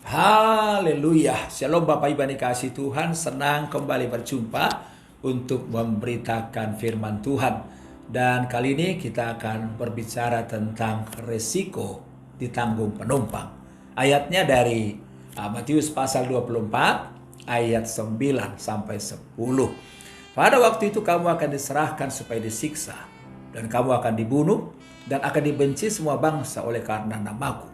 Haleluya. Shalom Bapak Ibu yang dikasihi Tuhan. Senang kembali berjumpa untuk memberitakan firman Tuhan. Dan kali ini kita akan berbicara tentang resiko ditanggung penumpang. Ayatnya dari Matius pasal 24 ayat 9 sampai 10. Pada waktu itu kamu akan diserahkan supaya disiksa, dan kamu akan dibunuh dan akan dibenci semua bangsa oleh karena namaku.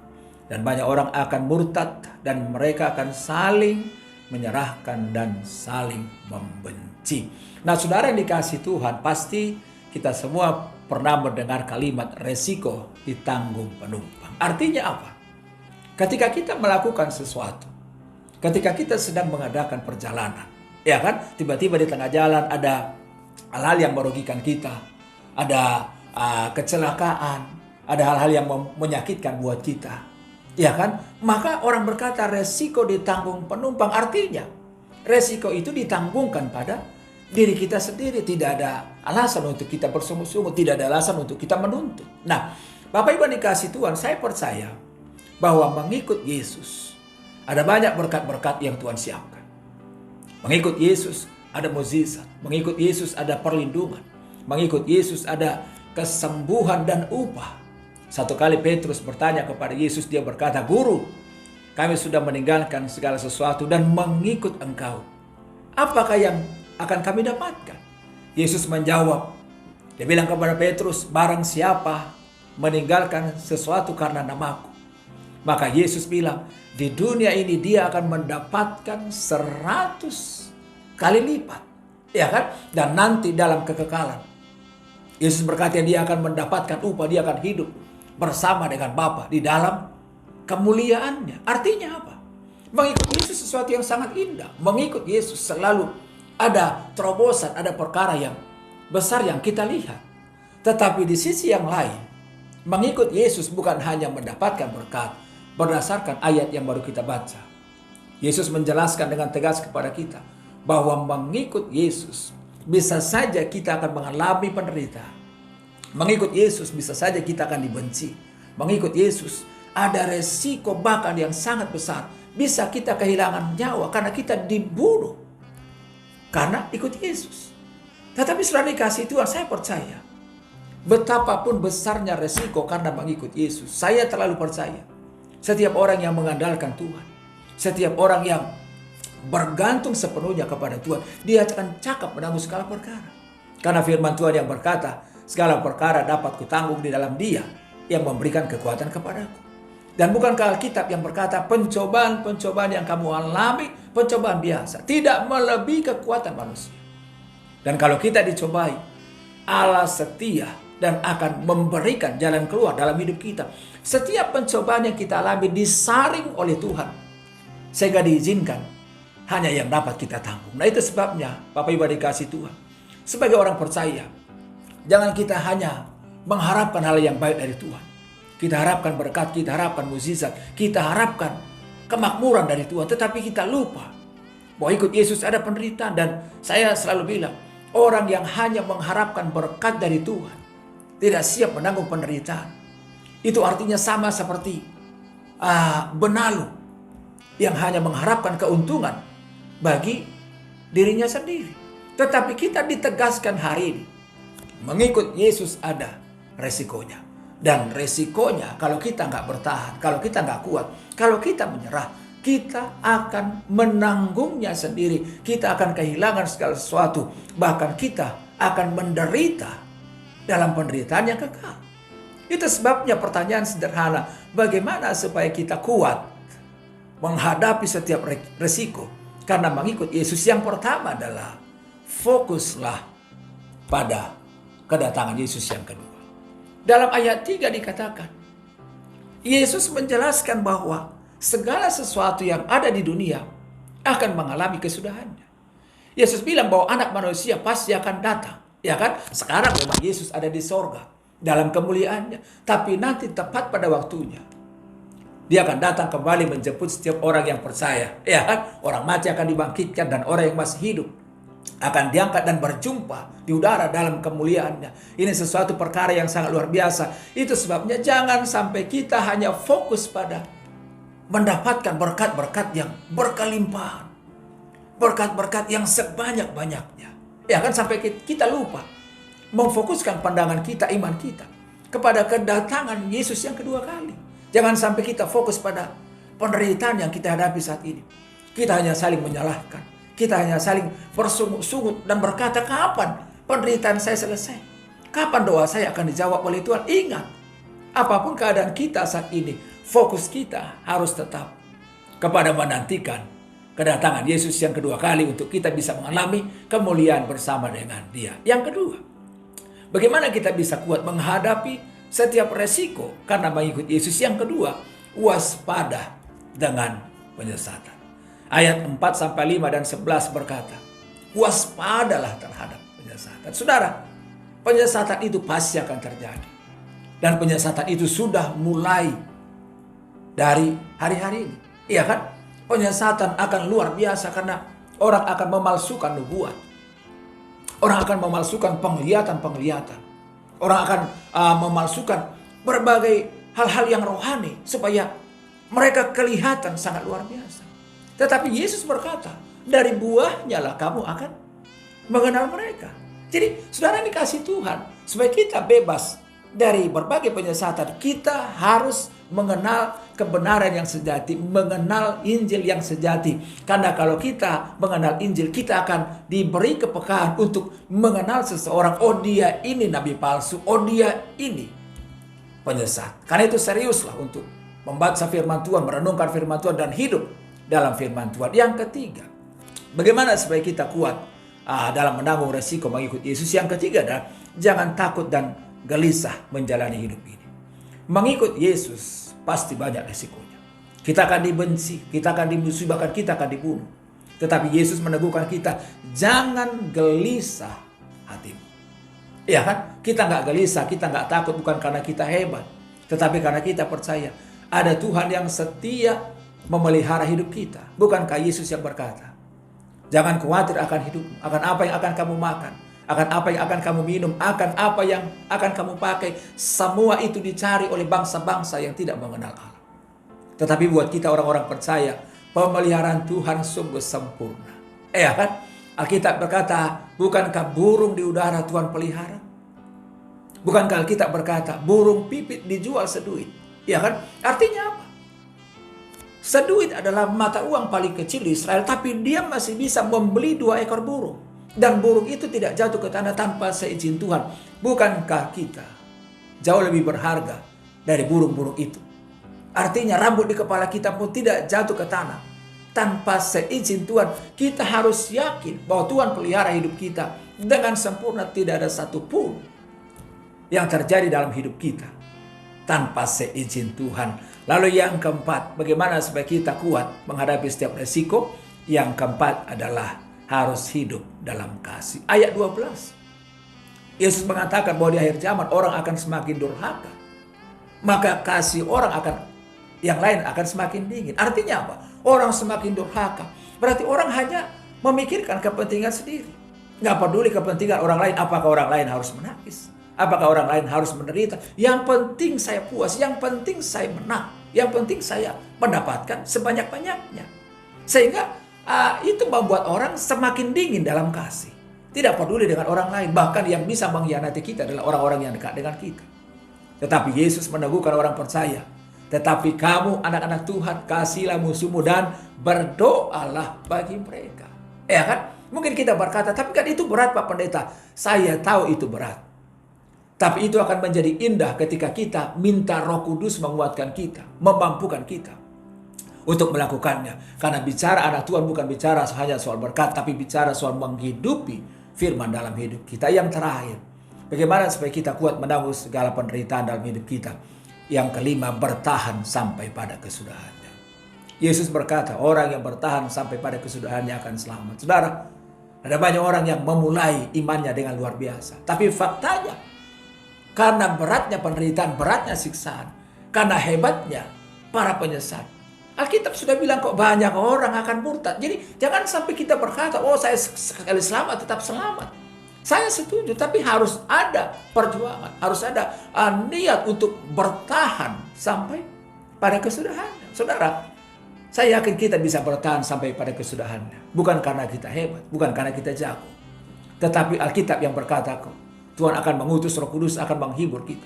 Dan banyak orang akan murtad dan mereka akan saling menyerahkan dan saling membenci. Nah, saudara yang dikasihi Tuhan, pasti kita semua pernah mendengar kalimat resiko ditanggung penumpang. Artinya apa? Ketika kita melakukan sesuatu, ketika kita sedang mengadakan perjalanan, ya kan, tiba-tiba di tengah jalan ada hal-hal yang merugikan kita, ada kecelakaan, ada hal-hal yang menyakitkan buat kita. Ya kan? Maka orang berkata resiko ditanggung penumpang, artinya resiko itu ditanggungkan pada diri kita sendiri. Tidak ada alasan untuk kita bersungguh-sungguh, tidak ada alasan untuk kita menuntut. Nah, Bapak Ibu dikasih Tuhan, saya percaya bahwa mengikut Yesus ada banyak berkat-berkat yang Tuhan siapkan. Mengikut Yesus ada mukjizat, mengikut Yesus ada perlindungan, mengikut Yesus ada kesembuhan dan upah. Satu kali Petrus bertanya kepada Yesus, dia berkata, "Guru, kami sudah meninggalkan segala sesuatu dan mengikut Engkau. Apakah yang akan kami dapatkan?" Yesus menjawab, dia bilang kepada Petrus, "Barang siapa meninggalkan sesuatu karena namaku, maka Yesus bilang, di dunia ini dia akan mendapatkan 100 kali lipat." Ya kan? Dan nanti dalam kekekalan, Yesus berkata dia akan mendapatkan upah, dia akan hidup bersama dengan Bapa di dalam kemuliaannya. Artinya apa? Mengikut Yesus sesuatu yang sangat indah. Mengikut Yesus selalu ada terobosan, ada perkara yang besar yang kita lihat. Tetapi di sisi yang lain, mengikut Yesus bukan hanya mendapatkan berkat berdasarkan ayat yang baru kita baca. Yesus menjelaskan dengan tegas kepada kita bahwa mengikut Yesus bisa saja kita akan mengalami penderitaan. Mengikut Yesus bisa saja kita akan dibenci. Mengikut Yesus ada resiko bahkan yang sangat besar. Bisa kita kehilangan nyawa karena kita dibunuh karena ikut Yesus. Tetapi setelah dikasih Tuhan, saya percaya betapapun besarnya resiko karena mengikut Yesus, saya terlalu percaya setiap orang yang mengandalkan Tuhan, setiap orang yang bergantung sepenuhnya kepada Tuhan, dia akan cakap menanggung segala perkara. Karena firman Tuhan yang berkata, segala perkara dapat kutanggung di dalam Dia yang memberikan kekuatan kepadaku. Dan bukankah Alkitab yang berkata pencobaan-pencobaan yang kamu alami, pencobaan biasa, tidak melebihi kekuatan manusia. Dan kalau kita dicobai, Allah setia dan akan memberikan jalan keluar dalam hidup kita. Setiap pencobaan yang kita alami disaring oleh Tuhan, sehingga diizinkan hanya yang dapat kita tanggung. Nah, itu sebabnya Bapak Ibu dikasih Tuhan, sebagai orang percaya, jangan kita hanya mengharapkan hal yang baik dari Tuhan. Kita harapkan berkat, kita harapkan mukjizat, kita harapkan kemakmuran dari Tuhan. Tetapi kita lupa bahwa ikut Yesus ada penderitaan. Dan saya selalu bilang, orang yang hanya mengharapkan berkat dari Tuhan, tidak siap menanggung penderitaan. Itu artinya sama seperti benalu yang hanya mengharapkan keuntungan bagi dirinya sendiri. Tetapi kita ditegaskan hari ini, mengikut Yesus ada resikonya. Dan resikonya kalau kita nggak bertahan, kalau kita nggak kuat, kalau kita menyerah, kita akan menanggungnya sendiri. Kita akan kehilangan segala sesuatu. Bahkan kita akan menderita dalam penderitaan yang kekal. Itu sebabnya pertanyaan sederhana, bagaimana supaya kita kuat menghadapi setiap resiko? Karena mengikut Yesus, yang pertama adalah fokuslah pada kedatangan Yesus yang kedua. Dalam ayat 3 dikatakan, Yesus menjelaskan bahwa segala sesuatu yang ada di dunia akan mengalami kesudahannya. Yesus bilang bahwa anak manusia pasti akan datang. Ya kan? Sekarang memang Yesus ada di sorga dalam kemuliaannya. Tapi nanti tepat pada waktunya, Dia akan datang kembali menjemput setiap orang yang percaya. Ya kan? Orang mati akan dibangkitkan dan orang yang masih hidup akan diangkat dan berjumpa di udara dalam kemuliaannya. Ini sesuatu perkara yang sangat luar biasa. Itu sebabnya jangan sampai kita hanya fokus pada mendapatkan berkat-berkat yang berkelimpahan. Berkat-berkat yang sebanyak-banyaknya. Ya kan, sampai kita lupa memfokuskan pandangan kita, iman kita kepada kedatangan Yesus yang kedua kali. Jangan sampai kita fokus pada penderitaan yang kita hadapi saat ini. Kita hanya saling menyalahkan. Kita hanya saling bersungut-sungut dan berkata, kapan penderitaan saya selesai? Kapan doa saya akan dijawab oleh Tuhan? Ingat, apapun keadaan kita saat ini, fokus kita harus tetap kepada menantikan kedatangan Yesus yang kedua kali untuk kita bisa mengalami kemuliaan bersama dengan Dia. Yang kedua, bagaimana kita bisa kuat menghadapi setiap resiko karena mengikut Yesus? Yang kedua, waspada dengan penyesatan. Ayat 4-5 dan 11 berkata, waspadalah terhadap penyesatan. Saudara, penyesatan itu pasti akan terjadi. Dan penyesatan itu sudah mulai dari hari-hari ini. Iya kan? Penyesatan akan luar biasa karena orang akan memalsukan nubuat. Orang akan memalsukan penglihatan-penglihatan. Orang akan memalsukan berbagai hal-hal yang rohani supaya mereka kelihatan sangat luar biasa. Tetapi Yesus berkata, dari buahnya lah kamu akan mengenal mereka. Jadi saudara, ini kasih Tuhan supaya kita bebas dari berbagai penyesatan. Kita harus mengenal kebenaran yang sejati, mengenal Injil yang sejati. Karena kalau kita mengenal Injil, kita akan diberi kepekaan untuk mengenal seseorang. Oh, dia ini nabi palsu, oh dia ini penyesat. Karena itu seriuslah untuk membaca firman Tuhan, merenungkan firman Tuhan dan hidup dalam firman Tuhan. Yang ketiga, bagaimana supaya kita kuat dalam menanggung resiko mengikut Yesus? Yang ketiga adalah jangan takut dan gelisah menjalani hidup ini. Mengikut Yesus pasti banyak resikonya. Kita akan dibenci, kita akan dimusuhi, bahkan kita akan dibunuh. Tetapi Yesus meneguhkan kita, jangan gelisah hatimu. Ya kan? Kita nggak gelisah, kita nggak takut bukan karena kita hebat, tetapi karena kita percaya ada Tuhan yang setia memelihara hidup kita. Bukankah Yesus yang berkata, jangan khawatir akan hidupmu, akan apa yang akan kamu makan, akan apa yang akan kamu minum, akan apa yang akan kamu pakai. Semua itu dicari oleh bangsa-bangsa yang tidak mengenal Allah. Tetapi buat kita orang-orang percaya, pemeliharaan Tuhan sungguh sempurna. Ya kan? Alkitab berkata, bukankah burung di udara Tuhan pelihara? Bukankah Alkitab berkata, burung pipit dijual seduit? Ya kan? Artinya apa? Seduit adalah mata uang paling kecil di Israel, tapi dia masih bisa membeli 2 ekor burung. Dan burung itu tidak jatuh ke tanah tanpa seizin Tuhan. Bukankah kita jauh lebih berharga dari burung-burung itu? Artinya rambut di kepala kita pun tidak jatuh ke tanah tanpa seizin Tuhan. Kita harus yakin bahwa Tuhan pelihara hidup kita dengan sempurna. Tidak ada satupun yang terjadi dalam hidup kita tanpa seizin Tuhan. Lalu yang keempat, bagaimana supaya kita kuat menghadapi setiap resiko? Yang keempat adalah harus hidup dalam kasih. Ayat 12. Yesus mengatakan bahwa di akhir zaman orang akan semakin durhaka. Maka kasih orang yang lain akan semakin dingin. Artinya apa? Orang semakin durhaka. Berarti orang hanya memikirkan kepentingan sendiri. Nggak peduli kepentingan orang lain. Apakah orang lain harus menangis? Apakah orang lain harus menderita? Yang penting saya puas. Yang penting saya menang. Yang penting saya mendapatkan sebanyak-banyaknya. Sehingga itu membuat orang semakin dingin dalam kasih. Tidak peduli dengan orang lain. Bahkan yang bisa mengkhianati kita adalah orang-orang yang dekat dengan kita. Tetapi Yesus meneguhkan orang percaya. Tetapi kamu anak-anak Tuhan, kasihilah musuhmu dan berdoalah bagi mereka. Ya kan? Mungkin kita berkata, tapi kan itu berat Pak Pendeta. Saya tahu itu berat. Tapi itu akan menjadi indah ketika kita minta Roh Kudus menguatkan kita, memampukan kita untuk melakukannya. Karena bicara anak Tuhan bukan bicara hanya soal berkat, tapi bicara soal menghidupi firman dalam hidup kita. Yang terakhir, bagaimana supaya kita kuat menanggung segala penderitaan dalam hidup kita? Yang kelima, bertahan sampai pada kesudahannya. Yesus berkata, orang yang bertahan sampai pada kesudahannya akan selamat. Saudara, ada banyak orang yang memulai imannya dengan luar biasa. Tapi faktanya, karena beratnya penderitaan, beratnya siksaan, karena hebatnya para penyesat, Alkitab sudah bilang kok banyak orang akan murtad. Jadi jangan sampai kita berkata, oh saya sekali selamat tetap selamat. Saya setuju, tapi harus ada perjuangan, harus ada niat untuk bertahan sampai pada kesudahan. Saudara, Saya yakin kita bisa bertahan sampai pada kesudahannya. Bukan karena kita hebat, bukan karena kita jago. Tetapi Alkitab yang berkata, Tuhan akan mengutus Roh Kudus, akan menghibur kita.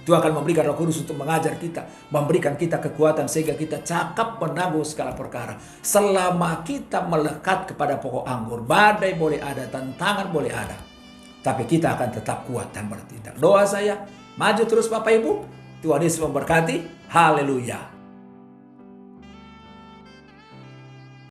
Tuhan akan memberikan Roh Kudus untuk mengajar kita, memberikan kita kekuatan sehingga kita cakap menanggung segala perkara. Selama kita melekat kepada pokok anggur, badai boleh ada, tantangan boleh ada, tapi kita akan tetap kuat dan bertindak. Doa saya, maju terus Bapak Ibu. Tuhan Yesus memberkati. Haleluya.